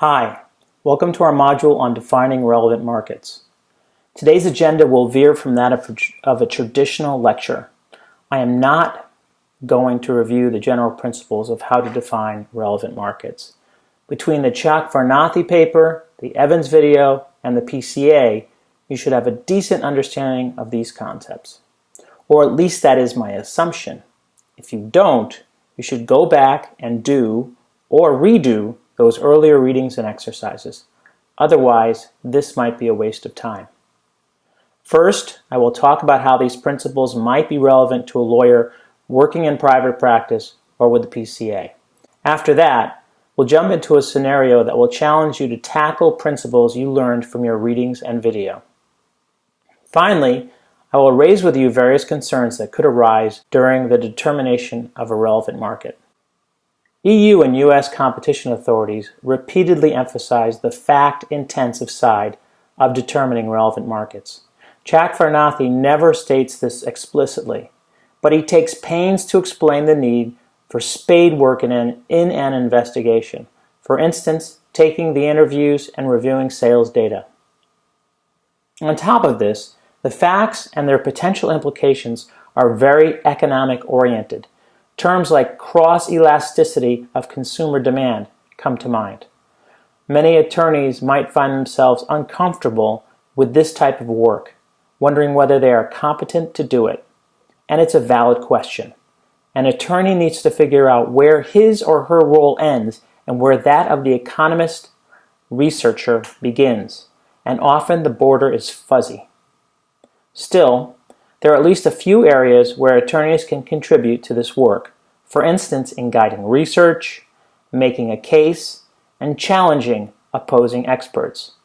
Hi, welcome to our module on defining relevant markets. Today's agenda will veer from that of a traditional lecture. I am not going to review the general principles of how to define relevant markets. Between the Chalk-Varnathy paper, the Evans video, and the PCA, you should have a decent understanding of these concepts. Or at least that is my assumption. If you don't, you should go back and do or redo those earlier readings and exercises. Otherwise, this might be a waste of time. First, I will talk about how these principles might be relevant to a lawyer working in private practice or with the PCA. After that, we'll jump into a scenario that will challenge you to tackle principles you learned from your readings and video. Finally, I will raise with you various concerns that could arise during the determination of a relevant market. EU and US competition authorities repeatedly emphasize the fact-intensive side of determining relevant markets. Chalk-Varnathy never states this explicitly, but he takes pains to explain the need for spade work in an investigation. For instance, taking the interviews and reviewing sales data. On top of this, the facts and their potential implications are very economic-oriented. Terms like cross-elasticity of consumer demand come to mind. Many attorneys might find themselves uncomfortable with this type of work, wondering whether they are competent to do it. And it's a valid question. An attorney needs to figure out where his or her role ends and where that of the economist researcher begins. And often the border is fuzzy. Still, there are at least a few areas where attorneys can contribute to this work, for instance in guiding research, making a case, and challenging opposing experts.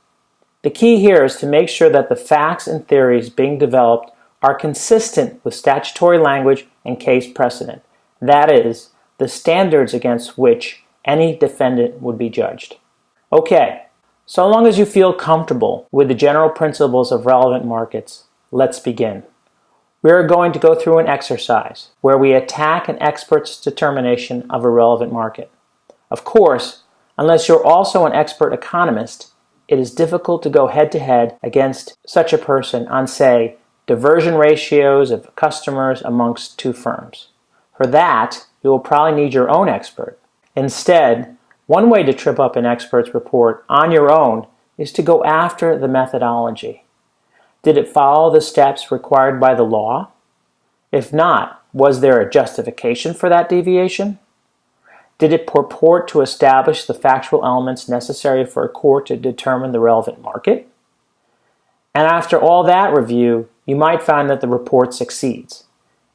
The key here is to make sure that the facts and theories being developed are consistent with statutory language and case precedent, that is, the standards against which any defendant would be judged. Okay, so long as you feel comfortable with the general principles of relevant markets, let's begin. We are going to go through an exercise where we attack an expert's determination of a relevant market. Of course, unless you're also an expert economist, it is difficult to go head-to-head against such a person on, say, diversion ratios of customers amongst two firms. For that, you will probably need your own expert. Instead, one way to trip up an expert's report on your own is to go after the methodology. Did it follow the steps required by the law? If not, was there a justification for that deviation? Did it purport to establish the factual elements necessary for a court to determine the relevant market? And after all that review, you might find that the report succeeds,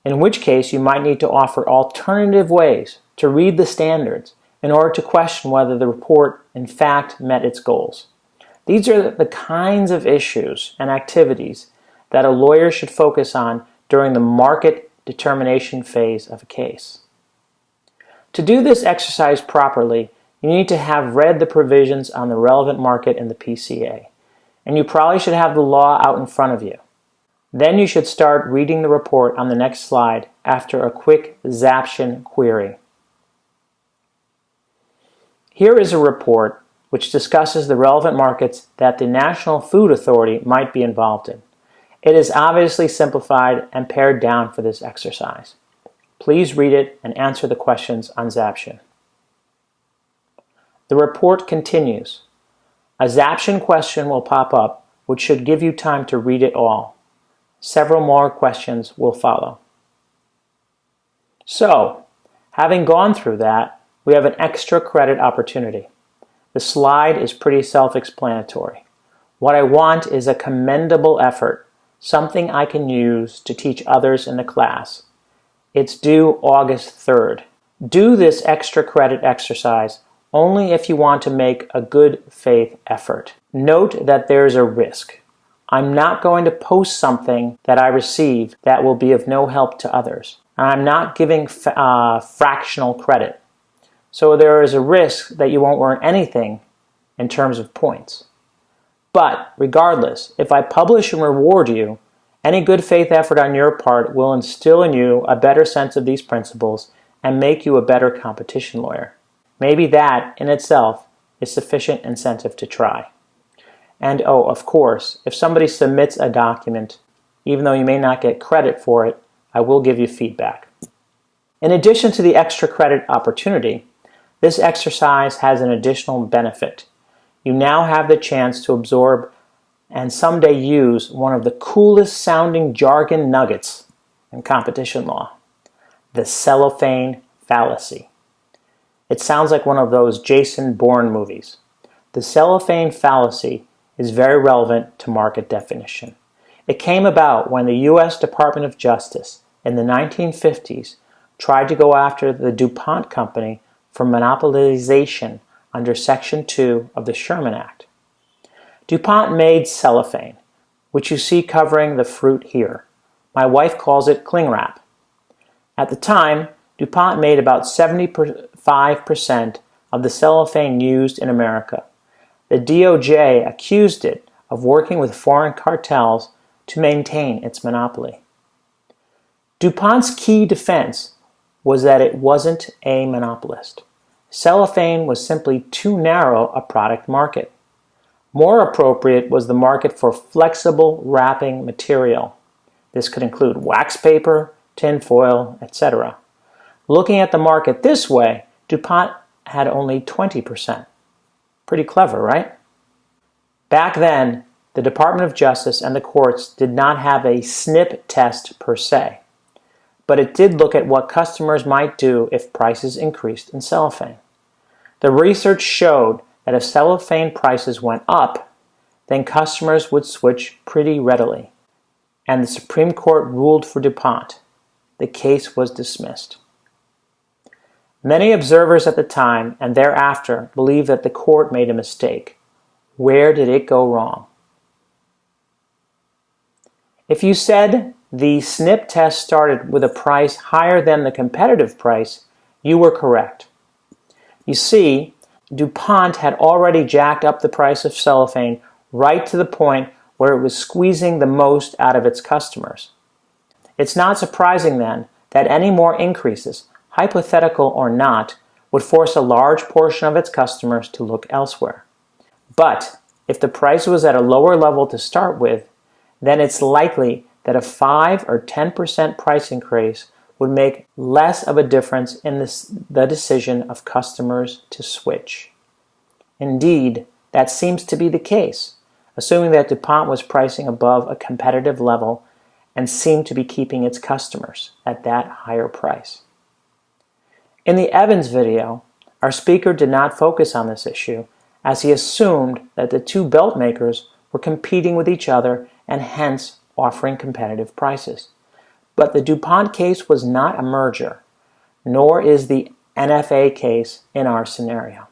in which case you might need to offer alternative ways to read the standards in order to question whether the report in fact met its goals. These are the kinds of issues and activities that a lawyer should focus on during the market determination phase of a case. To do this exercise properly, you need to have read the provisions on the relevant market in the PCA, and you probably should have the law out in front of you. Then you should start reading the report on the next slide after a quick Zaption query. Here is a report which discusses the relevant markets that the National Food Authority might be involved in. It is obviously simplified and pared down for this exercise. Please read it and answer the questions on Zaption. The report continues. A Zaption question will pop up, which should give you time to read it all. Several more questions will follow. So, having gone through that, we have an extra credit opportunity. The slide is pretty self-explanatory. What I want is a commendable effort, something I can use to teach others in the class. It's due August 3rd. Do this extra credit exercise only if you want to make a good faith effort. Note that there's a risk. I'm not going to post something that I receive that will be of no help to others. I'm not giving fractional credit. So there is a risk that you won't earn anything in terms of points. But regardless, if I publish and reward you, any good faith effort on your part will instill in you a better sense of these principles and make you a better competition lawyer. Maybe that in itself is sufficient incentive to try. And oh, of course, if somebody submits a document, even though you may not get credit for it, I will give you feedback. In addition to the extra credit opportunity, this exercise has an additional benefit. You now have the chance to absorb and someday use one of the coolest sounding jargon nuggets in competition law, the cellophane fallacy. It sounds like one of those Jason Bourne movies. The cellophane fallacy is very relevant to market definition. It came about when the U.S. Department of Justice in the 1950s tried to go after the DuPont Company for monopolization under Section 2 of the Sherman Act. DuPont made cellophane, which you see covering the fruit here. My wife calls it cling wrap. At the time, DuPont made about 75% of the cellophane used in America. The DOJ accused it of working with foreign cartels to maintain its monopoly. DuPont's key defense was that it wasn't a monopolist. Cellophane was simply too narrow a product market. More appropriate was the market for flexible wrapping material. This could include wax paper, tin foil, etc. Looking at the market this way, DuPont had only 20%. Pretty clever, right? Back then, the Department of Justice and the courts did not have a snip test per se, but it did look at what customers might do if prices increased in cellophane. The research showed that if cellophane prices went up, then customers would switch pretty readily, and the Supreme Court ruled for DuPont. The case was dismissed. Many observers at the time and thereafter believe that the court made a mistake. Where did it go wrong? If you said the snip test started with a price higher than the competitive price, you were correct. You see, DuPont had already jacked up the price of cellophane right to the point where it was squeezing the most out of its customers. It's not surprising then that any more increases, hypothetical or not, would force a large portion of its customers to look elsewhere. But if the price was at a lower level to start with, then it's likely that a 5 or 10% price increase would make less of a difference in the decision of customers to switch. Indeed, that seems to be the case, assuming that DuPont was pricing above a competitive level and seemed to be keeping its customers at that higher price. In the Evans video, our speaker did not focus on this issue, as he assumed that the two belt makers were competing with each other and hence offering competitive prices. But the DuPont case was not a merger, nor is the NFA case in our scenario.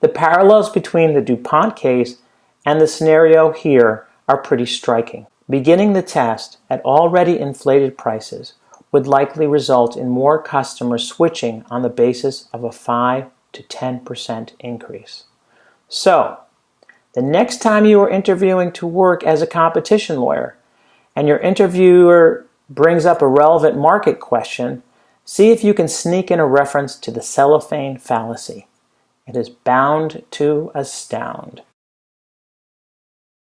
The parallels between the DuPont case and the scenario here are pretty striking. Beginning the test at already inflated prices would likely result in more customers switching on the basis of a 5 to 10% increase. So, the next time you are interviewing to work as a competition lawyer and your interviewer brings up a relevant market question, see if you can sneak in a reference to the cellophane fallacy. It is bound to astound.